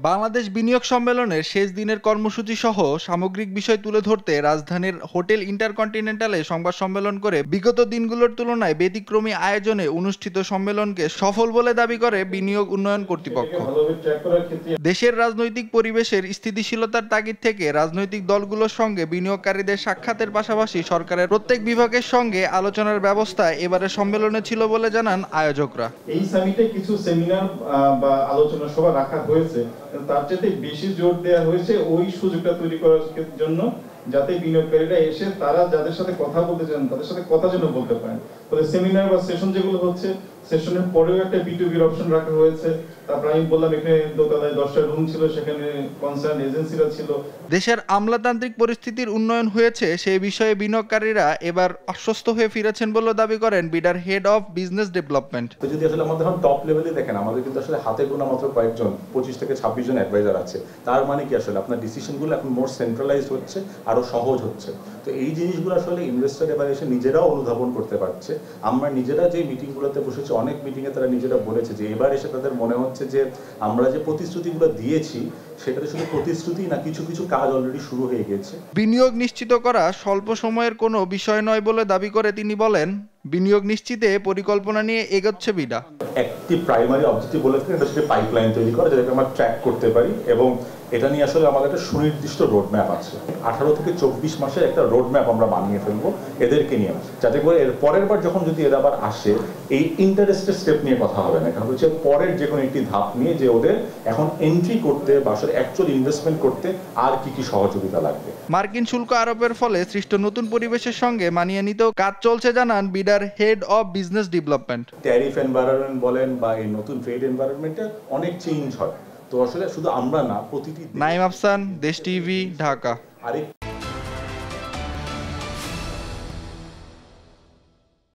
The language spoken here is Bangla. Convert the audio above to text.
বাংলাদেশ বিনিয়োগ সম্মেলনের শেষ দিনের কর্মসূচি সহ সামগ্রিক বিষয় তুলে ধরতে রাজধানীর হোটেল ইন্টারকন্টিনেন্টালে সংবাদ সম্মেলন করে বিগত দিনগুলোর তুলনায় ব্যতিক্রমী আয়োজনে অনুষ্ঠিত সম্মেলনকে সফল বলে দাবি করে বিনিয়োগ উন্নয়ন কর্তৃপক্ষ। দেশের রাজনৈতিক পরিবেশের স্থিতিশীলতার তাগিদ থেকে রাজনৈতিক দলগুলোর সঙ্গে বিনিয়োগকারীদের সাক্ষাতের পাশাপাশি সরকারের প্রত্যেক বিভাগের সঙ্গে আলোচনার ব্যবস্থা এবারের সম্মেলনে ছিল বলে জানান আয়োজকরা। এই সামিটে কিছু সেমিনার বা আলোচনা সভা রাখা হয়েছে, তার চাইতে বেশি জোর দেওয়া হয়েছে ওই সুযোগটা তৈরি করার জন্য, যাতে বিনিয়োগকারীরা এসে তারা যাদের সাথে কথা বলতে চান তাদের সাথে কথা যেন বলতে পারেন। ফলে সেমিনার বা সেশন যেগুলো হচ্ছে, সেশনের পরেও একটা B2B'র অপশন রাখা হয়েছে। তারপর আমি বললাম এখানে দোতলায় 10টা রুম ছিল, সেখানে কনসার্ন এজেন্সিরা ছিল। দেশের আমলাতান্ত্রিক পরিস্থিতির উন্নয়ন হয়েছে সেই বিষয়ে বিনিয়োগকারীরা এবার আশ্বস্ত হয়ে ফিরেছেন বলে দাবি করেন বিডার হেড অফ বিজনেস ডেভেলপমেন্ট। তো যদি আসলে আমাদের টপ লেভেলে দেখেন, আমাদের কিন্তু আসলে হাতে গোনা মাত্র কয়েকজন 25 থেকে 26 জন অ্যাডভাইজার আছে। তার মানে কি আসলে আপনার ডিসিশনগুলো এখন মোর সেন্ট্রালাইজড হচ্ছে, আরো সহজ হচ্ছে। তো এই জিনিসগুলো আসলে ইনভেস্টর এবার এসে নিজেরাও অনুধাবন করতে পারছে। আমরা নিজেরা যে মিটিংগুলোতে বসেছি, অনেক মিটিংয়ে তারা নিজেরা বলেছে যে এবার এসে তাদের মনে হচ্ছে যে আমরা যে প্রতিশ্রুতিগুলো দিয়েছি সেটা শুধু প্রতিশ্রুতি না, কিছু কিছু কাজ অলরেডি শুরু হয়ে গেছে। বিনিয়োগ নিশ্চিত করা স্বল্প সময়ের কোনো বিষয় নয় বলে দাবি করে তিনি বলেন, বিনিয়োগ নিশ্চিতে পরিকল্পনা নিয়ে এগোচ্ছে বিডা। একটি প্রাইমারি অবজেক্টিভ বলে থাকেন, এটা সেটা পাইপলাইন তৈরি করা, যেটাকে আমরা ট্র্যাক করতে পারি, এবং এটা নিয়ে আসলে আমাদের একটা সুনির্দিষ্ট রোডম্যাপ আছে। 18 থেকে 24 মাসের একটা রোডম্যাপ আমরা বানিয়ে ফেলবো এদেরকে নিয়ে, যাতে করে এর পরের বার যখন যদি এরা আবার আসে, এই ইন্টারেস্টের স্টেপ নিয়ে কথা হবে না, কারণ হচ্ছে পরের যে কোনো একটি ধাপ নিয়ে যে ওদের এখন এন্ট্রি করতে বা আসলে অ্যাকচুয়াল ইনভেস্টমেন্ট করতে আর কি কি সহযোগিতা লাগবে। মার্কিন শুল্ক আরোপের ফলে সৃষ্ট নতুন পরিবেশের সঙ্গে মানিয়ে নিতেও কাজ চলছে জানান বিডার head of business development. Tariff environment বলেন বা এই নতুন ট্রেড এনভায়রনমেন্টে অনেক চেঞ্জ হয়। তো আসলে শুধু আমরা না, প্রতিটি নাইম আফসান, দেশ টিভি, ঢাকা।